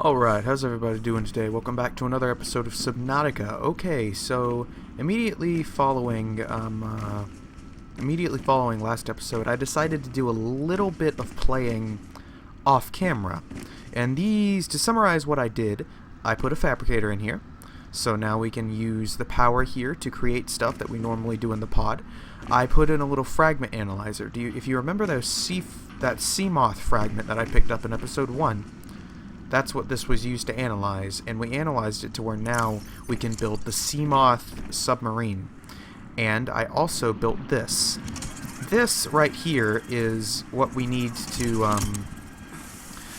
Alright, how's everybody doing today? Welcome back to another episode of Subnautica. Okay, so immediately following last episode, I decided to do a little bit of playing off camera. And to summarize what I did, I put a fabricator in here. So now we can use the power here to create stuff that we normally do in the pod. I put in a little fragment analyzer. If you remember that Seamoth fragment that I picked up in episode 1, that's what this was used to analyze, and we analyzed it to where now we can build the Seamoth submarine. And I also built this. This right here is what we need to,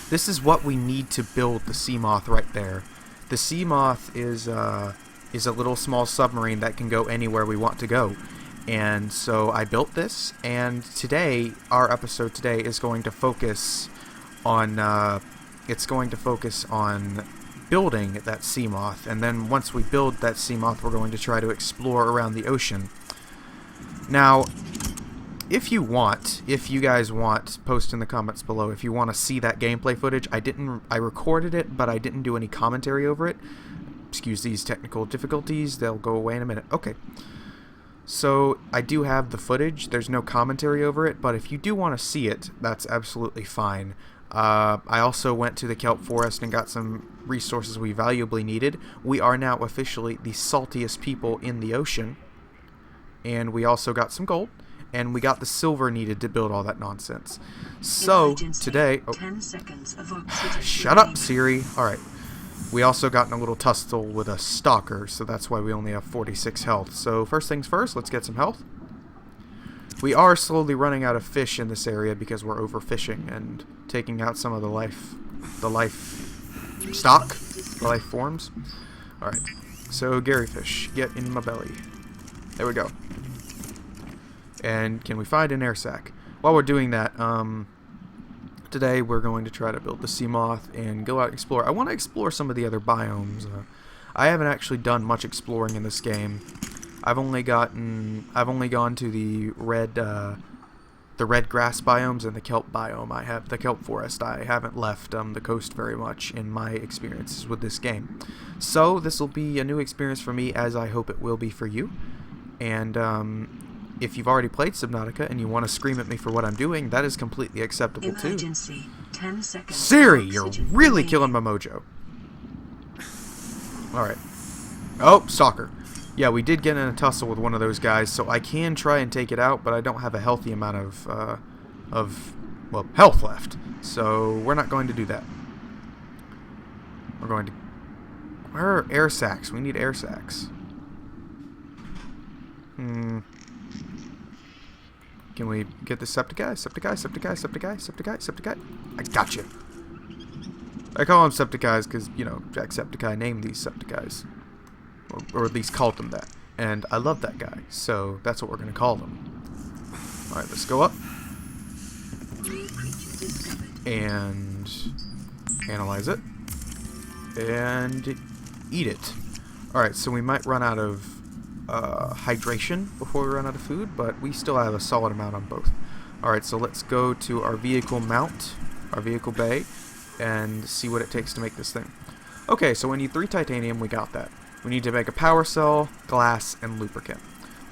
this is what we need to build the Seamoth right there. The Seamoth is a little small submarine that can go anywhere we want to go. And so I built this, and today, our episode today is going to focus on, building that Seamoth, and then once we build that Seamoth, we're going to try to explore around the ocean. Now, if you guys want, post in the comments below if you want to see that gameplay footage. I recorded it, but I didn't do any commentary over it. Excuse these technical difficulties, they'll go away in a minute. Okay. So, I do have the footage, there's no commentary over it, but if you do want to see it, that's absolutely fine. I also went to the kelp forest and got some resources we valuably needed. We are now officially the saltiest people in the ocean. And we also got some gold. And we got the silver needed to build all that nonsense. So, today... Oh, 10 seconds of oxygen shut up, Siri. Alright. We also got in a little tussle with a stalker, so that's why we only have 46 health. So, first things first, let's get some health. We are slowly running out of fish in this area because we're overfishing and taking out some of the life forms. Alright, so Garyfish, get in my belly. There we go. And can we find an air sac? While we're doing that, today we're going to try to build the Seamoth and go out and explore. I want to explore some of the other biomes. I haven't actually done much exploring in this game. I've only gone to the red grass biomes and the kelp biome. I have the kelp forest. I haven't left the coast very much in my experiences with this game. So this will be a new experience for me, as I hope it will be for you. And if you've already played Subnautica and you want to scream at me for what I'm doing, that is completely acceptable too. 10 seconds. Siri, you're really killing my mojo. Alright. Oh, stalker. Yeah, we did get in a tussle with one of those guys, so I can try and take it out, but I don't have a healthy amount of health left. So we're not going to do that. We're going to... Where are air sacs? We need air sacs. Can we get the Septiceye? Septiceye? I got you. I call them Septiceyes because, you know, Jacksepticeye named these Septiceyes. Or at least called them that. And I love that guy, so that's what we're going to call them. Alright, let's go up. And analyze it. And eat it. Alright, so we might run out of hydration before we run out of food, but we still have a solid amount on both. Alright, so let's go to our vehicle mount, our vehicle bay, and see what it takes to make this thing. Okay, so we need 3 titanium, we got that. We need to make a power cell, glass, and lubricant.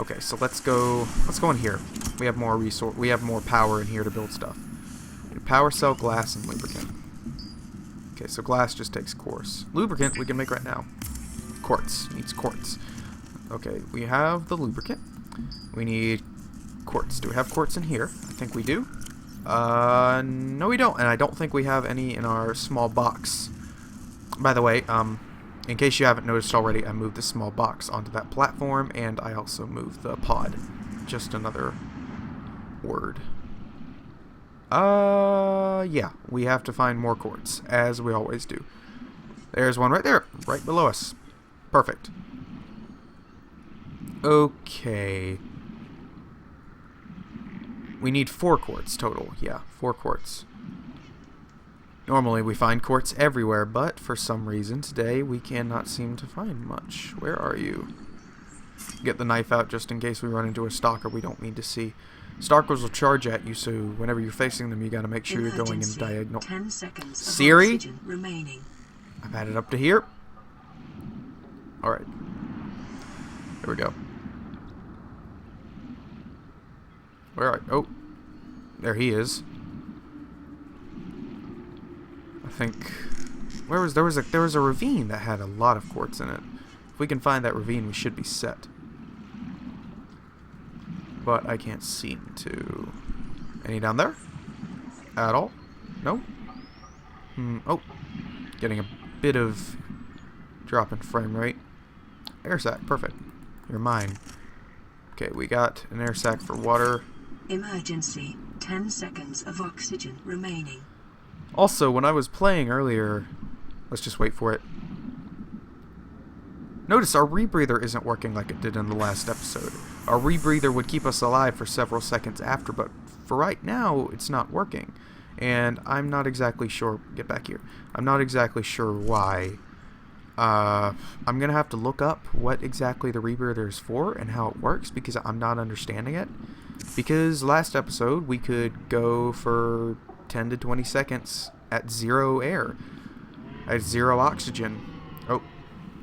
Okay, so let's go in here. We have more power in here to build stuff. We need power cell, glass, and lubricant. Okay, so glass just takes quartz. Lubricant we can make right now. Quartz, needs quartz. Okay, we have the lubricant. We need quartz. Do we have quartz in here? I think we do. No we don't, and I don't think we have any in our small box. By the way, in case you haven't noticed already, I moved the small box onto that platform, and I also moved the pod. Just another word. Yeah, we have to find more quartz, as we always do. There's one right there, right below us. Perfect. Okay. We need 4 quartz total. Yeah, 4 quartz. Normally we find quartz everywhere, but for some reason today we cannot seem to find much. Where are you? Get the knife out just in case we run into a stalker we don't mean to see. Stalkers will charge at you, so whenever you're facing them, you gotta make sure you're going in diagonal. 10 seconds of Siri? oxygen remaining. I've had it up to here. Alright. There we go. Where are... Oh. There he is. I think... There was a ravine that had a lot of quartz in it. If we can find that ravine, we should be set. But I can't seem to... Any down there? At all? No? Oh. Getting a bit of drop in frame rate. Air sac, perfect. You're mine. Okay, we got an air sac for water. Emergency. 10 seconds of oxygen remaining. Also, when I was playing earlier... Let's just wait for it. Notice our rebreather isn't working like it did in the last episode. Our rebreather would keep us alive for several seconds after, but for right now, it's not working. And I'm not exactly sure... Get back here. I'm not exactly sure why. I'm going to have to look up what exactly the rebreather is for and how it works, because I'm not understanding it. Because last episode, we could go for 10 to 20 seconds at 0 air. At 0 oxygen. Oh,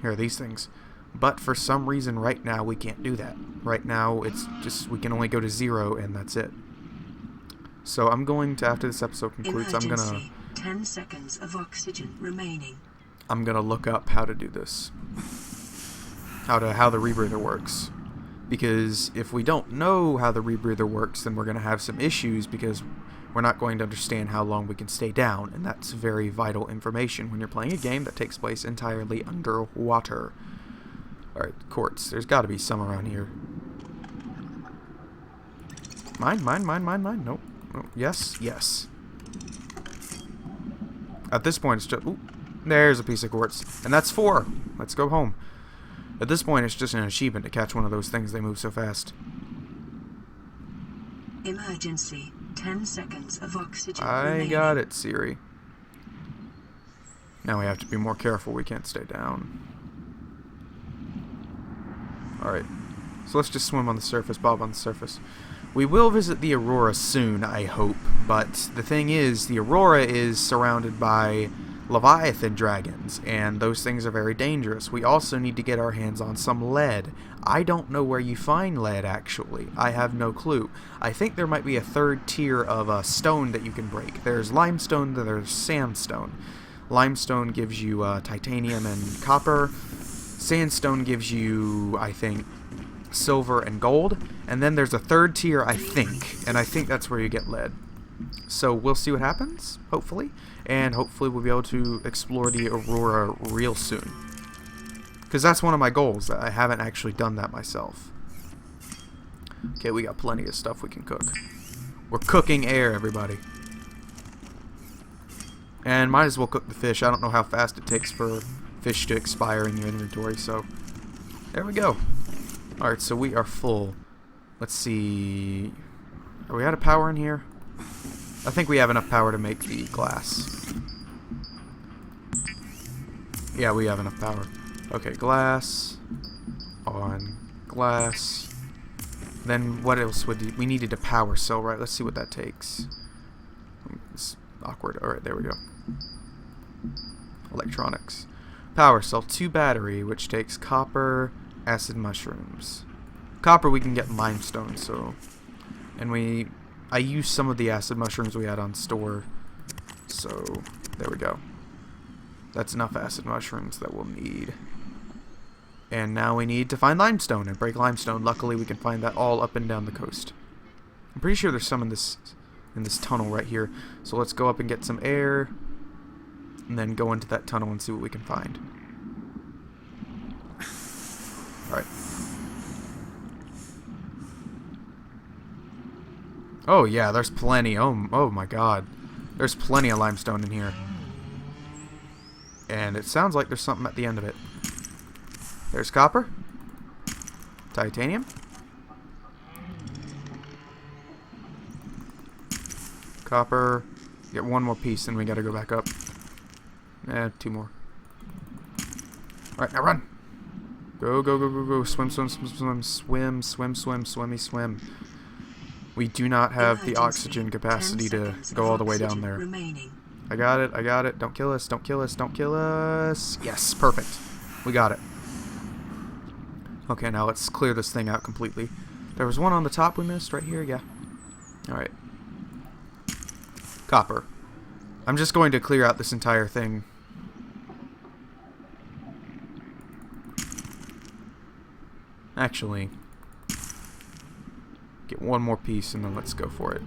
here are these things. But for some reason right now we can't do that. Right now it's just, we can only go to 0 and that's it. So I'm going to, after this episode concludes, Emergency. 10 seconds of oxygen remaining. I'm gonna look up how to do this. How the rebreather works. Because if we don't know how the rebreather works, then we're gonna have some issues, because we're not going to understand how long we can stay down, and that's very vital information when you're playing a game that takes place entirely underwater. Alright, quartz. There's got to be some around here. Mine. Nope. Oh, yes, yes. At this point, it's just... Ooh, there's a piece of quartz. And that's 4. Let's go home. At this point, it's just an achievement to catch one of those things. They move so fast. Emergency. 10 seconds of oxygen I got it, Siri. Now we have to be more careful. We can't stay down. Alright. So let's just swim on the surface, bob on the surface. We will visit the Aurora soon, I hope. But the thing is, the Aurora is surrounded by Leviathan dragons, and those things are very dangerous. We also need to get our hands on some lead. I don't know where you find lead, actually. I have no clue. I think there might be a third tier of stone that you can break. There's limestone, there's sandstone. Limestone gives you titanium and copper. Sandstone gives you, I think, silver and gold. And then there's a third tier, I think. And I think that's where you get lead. So we'll see what happens, hopefully. And hopefully we'll be able to explore the Aurora real soon. Because that's one of my goals. I haven't actually done that myself. Okay, we got plenty of stuff we can cook. We're cooking air, everybody. And might as well cook the fish. I don't know how fast it takes for fish to expire in your inventory, so there we go. Alright, so we are full. Let's see. Are we out of power in here? I think we have enough power to make the glass. Yeah, we have enough power. Okay, glass. On glass. Then what else would we needed a power cell, right? Let's see what that takes. It's awkward. Alright, there we go. Electronics. Power cell, 2 battery, which takes copper, acid mushrooms. Copper we can get in limestone, so... And I used some of the acid mushrooms we had on store, so there we go. That's enough acid mushrooms that we'll need. And now we need to find limestone and break limestone. Luckily we can find that all up and down the coast. I'm pretty sure there's some in this tunnel right here. So let's go up and get some air, and then go into that tunnel and see what we can find. Alright. Oh yeah, there's plenty. Oh my god. There's plenty of limestone in here. And it sounds like there's something at the end of it. There's copper. Titanium. Copper. Get 1 more piece and we gotta go back up. 2 more. Alright, now run! Go, go, go, go, go. Swim, swim, swim, swim, swim, swim, swim, swimmy, swim. We do not have the oxygen capacity to go all the way down there. I got it. I got it. Don't kill us. Don't kill us. Don't kill us. Yes, perfect. We got it. Okay, now let's clear this thing out completely. There was one on the top we missed right here. Yeah. Alright. Copper. I'm just going to clear out this entire thing. Actually, get one more piece and then let's go for it.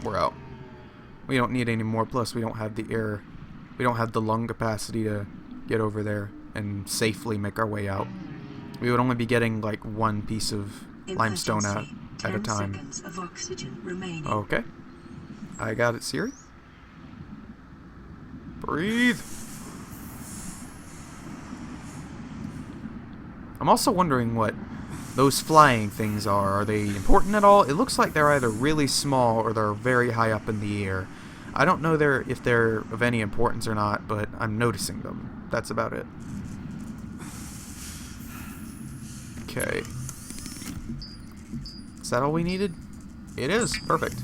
We're out. We don't need any more, plus we don't have the air. We don't have the lung capacity to get over there and safely make our way out. We would only be getting like one piece of limestone at a time. 10 seconds of oxygen remaining. Okay. I got it, Siri. Breathe. I'm also wondering what those flying things are. Are they important at all? It looks like they're either really small or they're very high up in the air. I don't know if they're of any importance or not, but I'm noticing them. That's about it. Okay. Is that all we needed? It is. Perfect.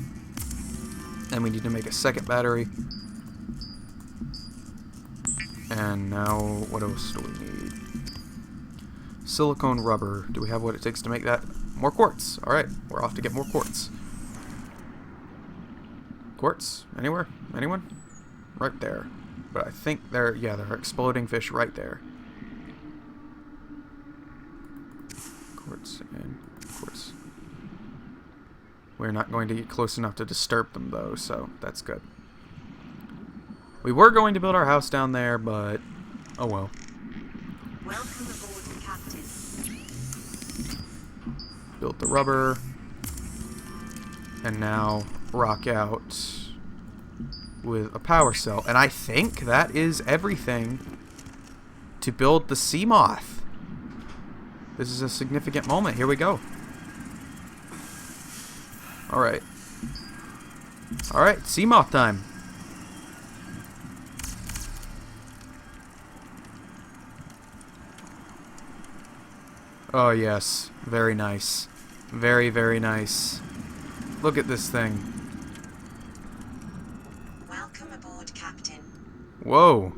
And we need to make a second battery. And now, what else do we need? Silicone rubber. Do we have what it takes to make that? More quartz. Alright, we're off to get more quartz. Quartz? Anywhere? Anyone? Right there. But I think there are exploding fish right there. Quartz and quartz. We're not going to get close enough to disturb them though, so that's good. We were going to build our house down there, but oh well. Welcome aboard, Captain. Built the rubber. And now rock out with a power cell. And I think that is everything to build the Seamoth. This is a significant moment. Here we go. Alright. Alright, Seamoth time. Oh yes, very nice. Very, very nice. Look at this thing. Welcome aboard, Captain. Whoa.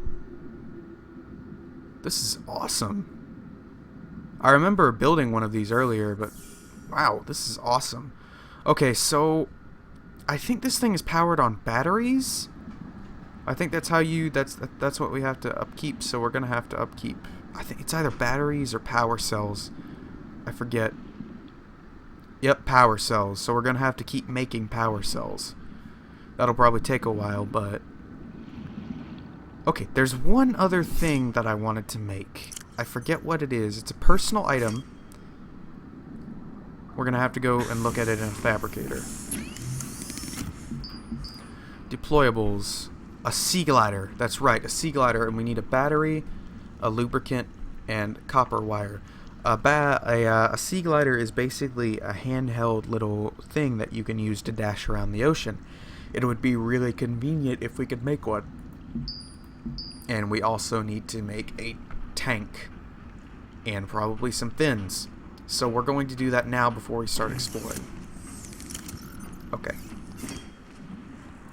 This is awesome. I remember building one of these earlier, but wow, this is awesome. Okay, so I think this thing is powered on batteries. I think that's how that's what we have to upkeep, so we're going to have to upkeep. I think it's either batteries or power cells. I forget. Yep, power cells. So we're going to have to keep making power cells. That'll probably take a while, but... Okay, there's one other thing that I wanted to make. I forget what it is. It's a personal item. We're going to have to go and look at it in a fabricator. Deployables. A sea glider. That's right, a sea glider. And we need a battery, a lubricant, and copper wire. A sea glider is basically a handheld little thing that you can use to dash around the ocean. It would be really convenient if we could make one. And we also need to make a tank. And probably some fins. So we're going to do that now before we start exploring. Okay.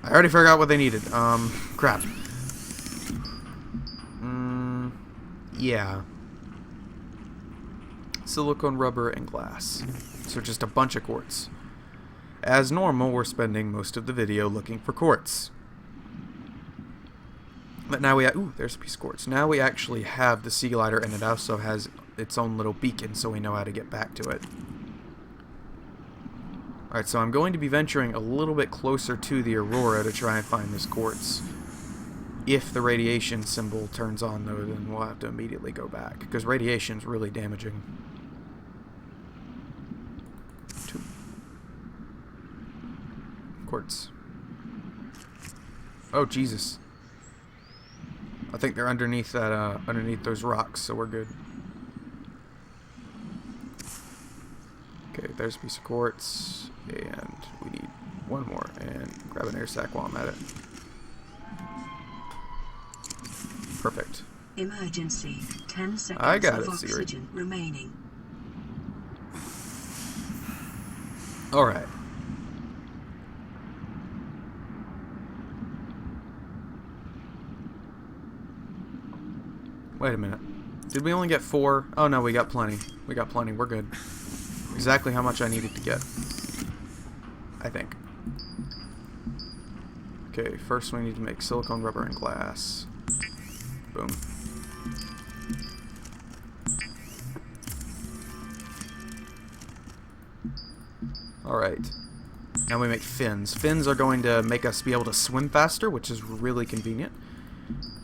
I already forgot what they needed. Crap. Yeah. Silicone rubber and glass. So just a bunch of quartz. As normal, we're spending most of the video looking for quartz. But now ooh, there's a piece of quartz. Now we actually have the sea glider, and it also has its own little beacon, so we know how to get back to it. Alright, so I'm going to be venturing a little bit closer to the Aurora to try and find this quartz. If the radiation symbol turns on, though, then we'll have to immediately go back, because radiation's really damaging. Quartz. Oh, Jesus. I think they're underneath that, underneath those rocks, so we're good. Okay, there's a piece of quartz, and we need one more, and grab an air sac while I'm at it. Perfect. Emergency. 10 seconds I got of it, Siri. oxygen remaining. Alright. Wait a minute. Did we only get 4? Oh no, we got plenty. We got plenty. We're good. Exactly how much I needed to get. I think. Okay, first we need to make silicone, rubber, and glass. Boom. Alright. Now we make fins. Fins are going to make us be able to swim faster, which is really convenient.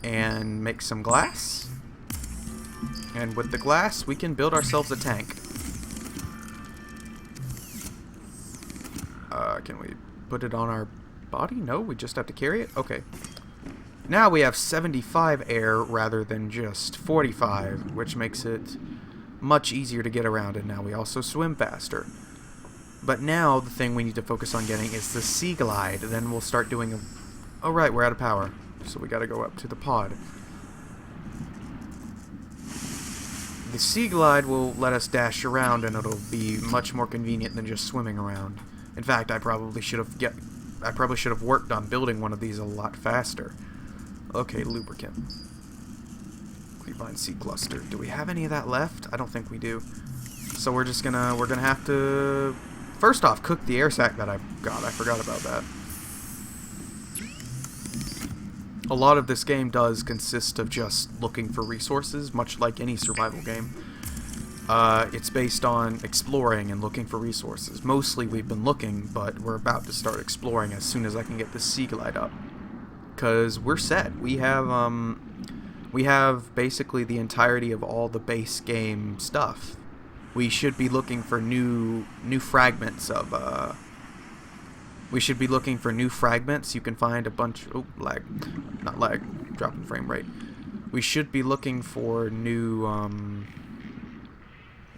And make some glass. And with the glass, we can build ourselves a tank. Can we put it on our body? No, we just have to carry it? Okay. Now we have 75 air rather than just 45, which makes it much easier to get around, and now we also swim faster. But now the thing we need to focus on getting is the Sea Glide. Then we'll start doing a... Oh right, we're out of power. So we gotta go up to the pod. The Sea Glide will let us dash around, and it'll be much more convenient than just swimming around. In fact, I probably should have worked on building one of these a lot faster. Okay, lubricant. Creepvine seed cluster. Do we have any of that left? I don't think we do. So we're gonna have to first off cook the air sac that I got. I forgot about that. A lot of this game does consist of just looking for resources, much like any survival game. It's based on exploring and looking for resources. Mostly we've been looking, but we're about to start exploring as soon as I can get the Sea Glide up. Because we're set. We have basically the entirety of all the base game stuff. We should be looking for new fragments of, we should be looking for new fragments. You can find a bunch... Oh, lag. Not lag. Dropping frame rate. We should be looking for new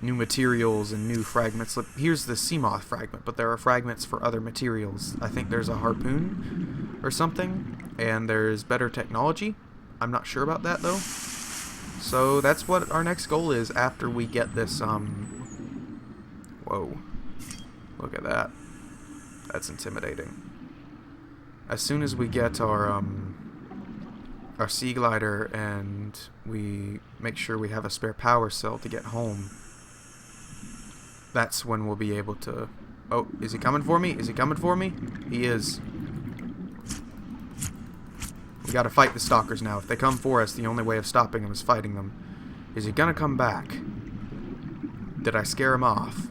materials and new fragments. Look, here's the Seamoth fragment, but there are fragments for other materials. I think there's a harpoon or something, and there's better technology. I'm not sure about that, though. So that's what our next goal is after we get this, Whoa. Look at that. That's intimidating. As soon as we get our sea glider and we make sure we have a spare power cell to get home, that's when we'll be able to... Oh, is he coming for me? Is he coming for me? He is. We gotta fight the stalkers now. If they come for us, the only way of stopping them is fighting them. Is he gonna come back? Did I scare him off?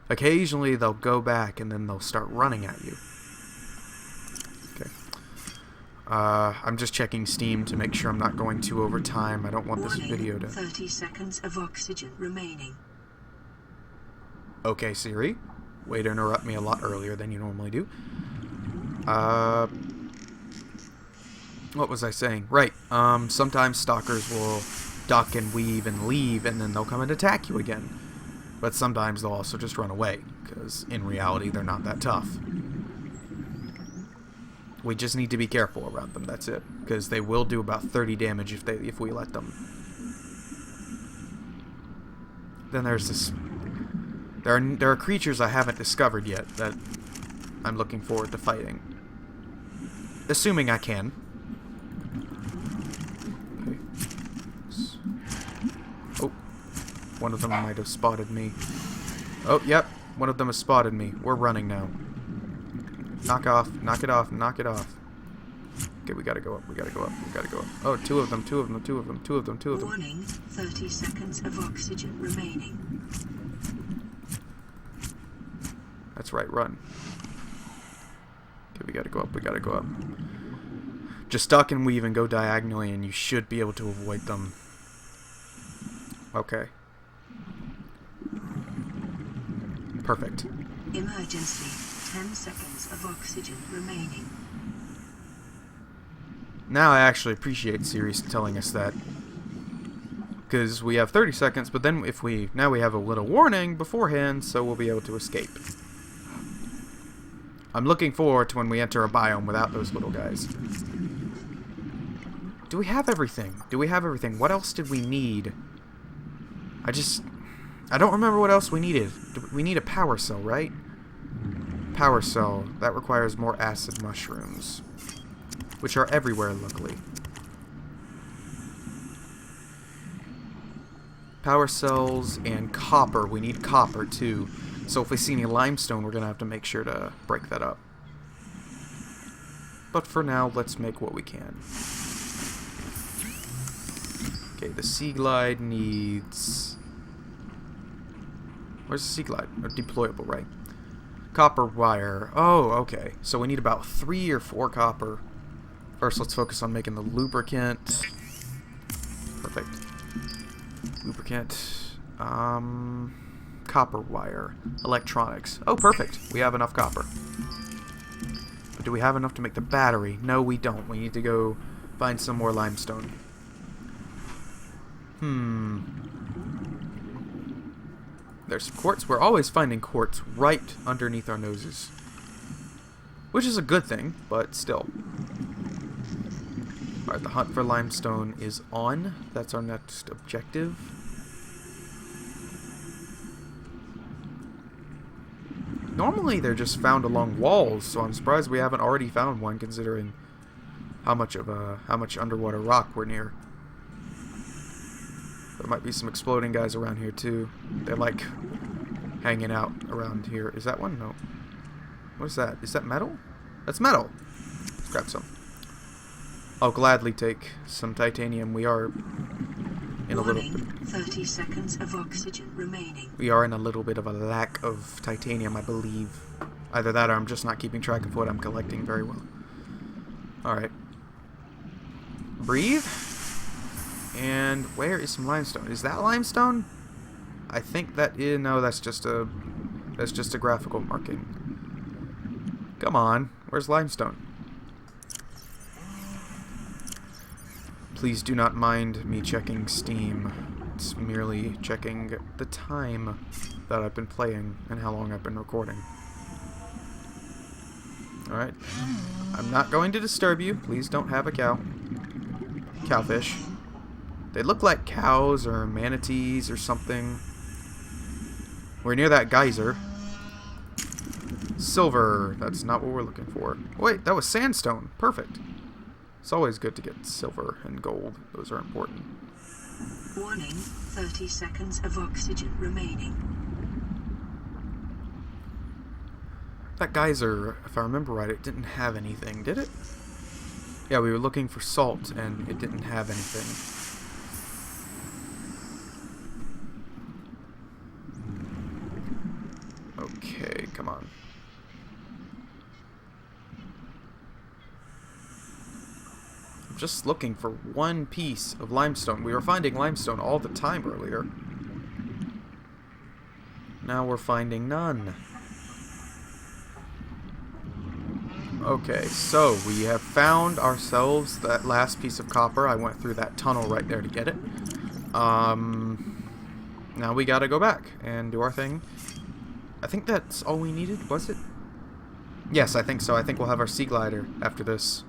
Occasionally they'll go back and then they'll start running at you. Okay. I'm just checking Steam to make sure I'm not going too over time. I don't want this video to... 30 seconds of oxygen remaining. Okay, Siri. Way to interrupt me a lot earlier than you normally do. What was I saying? Right. Sometimes stalkers will duck and weave and leave, and then they'll come and attack you again. But sometimes they'll also just run away, because in reality they're not that tough. We just need to be careful around them, that's it. Because they will do about 30 damage if we let them. Then there's this... There are creatures I haven't discovered yet that I'm looking forward to fighting. Assuming I can. Okay. Oh. One of them might have spotted me. Oh, yep. One of them has spotted me. We're running now. Knock off. Knock it off. Knock it off. Okay, we gotta go up. We gotta go up. We gotta go up. Oh, two of them. Two of them. Two of them. Two of them. Two of them. Warning, 30 seconds of oxygen remaining. That's right, run. Okay, we gotta go up, we gotta go up. Just duck and weave and go diagonally and you should be able to avoid them. Okay. Perfect. Emergency, 10 seconds of oxygen remaining. Now I actually appreciate Siri telling us that. Because we have 30 seconds, but then now we have a little warning beforehand, so we'll be able to escape. I'm looking forward to when we enter a biome without those little guys. Do we have everything? Do we have everything? What else did we need? I don't remember what else we needed. We need a power cell, right? Power cell. That requires more acid mushrooms. Which are everywhere, luckily. power cells, and copper. We need copper too. So if we see any limestone, we're going to have to make sure to break that up. But for now, let's make what we can. Okay, the Sea Glide needs... Where's the Sea Glide? Oh, deployable, right? Copper wire. Oh, okay. So we need about 3 or 4 copper. First, let's focus on making the lubricant. Perfect. Lubricant. Copper wire. Electronics. Oh, perfect. We have enough copper. But do we have enough to make the battery? No, we don't. We need to go find some more limestone. There's some quartz. We're always finding quartz right underneath our noses. Which is a good thing, but still. Alright, the hunt for limestone is on. That's our next objective. Normally they're just found along walls, so I'm surprised we haven't already found one, considering how much underwater rock we're near. There might be some exploding guys around here too. They're like hanging out around here. Is that one? No. What is that? Is that metal? That's metal. Let's grab some. I'll gladly take some titanium. We are in a little. 30 seconds of oxygen remaining. We are in a little bit of a lack of titanium, I believe. Either that or I'm just not keeping track of what I'm collecting very well. Alright. Breathe. And where is some limestone? Is that limestone? I think that is... No, that's just a graphical marking. Come on. Where's limestone? Please do not mind me checking Steam. It's merely checking the time that I've been playing and how long I've been recording. Alright. I'm not going to disturb you. Please don't have a cow. Cowfish. They look like cows or manatees or something. We're near that geyser. Silver. That's not what we're looking for. Wait, that was sandstone. Perfect. It's always good to get silver and gold. Those are important. Warning, 30 seconds of oxygen remaining. That geyser, if I remember right, it didn't have anything, did it? Yeah, we were looking for salt, and it didn't have anything. Okay, come on. I'm just looking for one piece of limestone. We were finding limestone all the time earlier. Now we're finding none. Okay, so we have found ourselves that last piece of copper. I went through that tunnel right there to get it. Now we gotta go back and do our thing. I think that's all we needed, was it? Yes, I think so. I think we'll have our sea glider after this.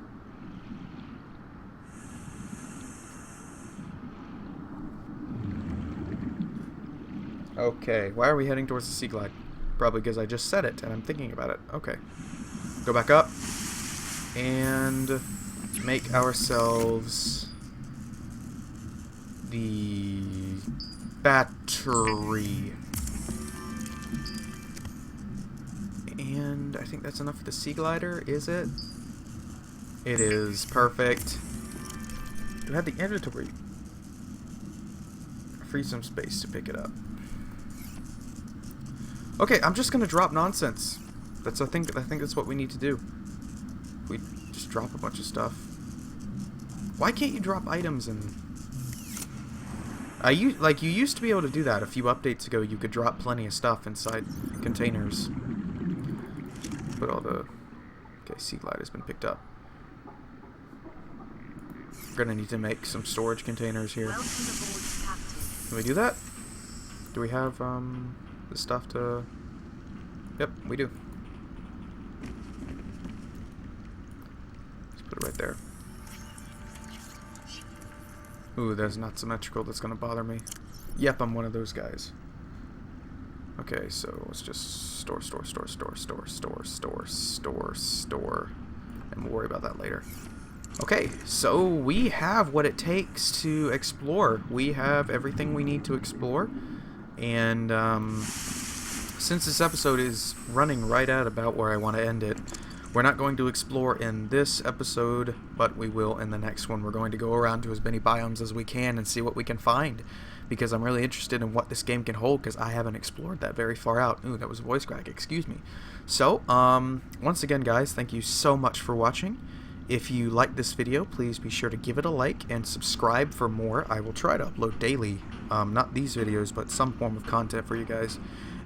Okay, why are we heading towards the sea glide? Probably because I just said it and I'm thinking about it. Okay. Go back up and make ourselves the battery. And I think that's enough for the sea glider, is it? It is. Perfect. Do I have the inventory? Free some space to pick it up. Okay, I'm just gonna drop nonsense. I think that's what we need to do. We just drop a bunch of stuff. Why can't you drop items and... you used to be able to do that a few updates ago. You could drop plenty of stuff inside containers. Put all the... Okay, sea glide has been picked up. We're gonna need to make some storage containers here. Can we do that? Do we have the stuff to... Yep, we do. Let's put it right there. Ooh, that's not symmetrical. That's gonna bother me. Yep, I'm one of those guys. Okay, so let's just store. And we'll worry about that later. Okay, so we have what it takes to explore. We have everything we need to explore. And since this episode is running right at about where I want to end it, we're not going to explore in this episode, but we will in the next one. We're going to go around to as many biomes as we can and see what we can find, because I'm really interested in what this game can hold, because I haven't explored that very far out. Ooh, that was a voice crack, excuse me. So, once again, guys, thank you so much for watching. If you like this video, please be sure to give it a like and subscribe for more. I will try to upload daily, not these videos, but some form of content for you guys.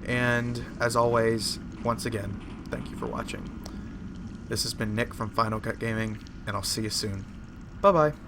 And as always, once again, thank you for watching. This has been Nick from Final Cut Gaming, and I'll see you soon. Bye-bye.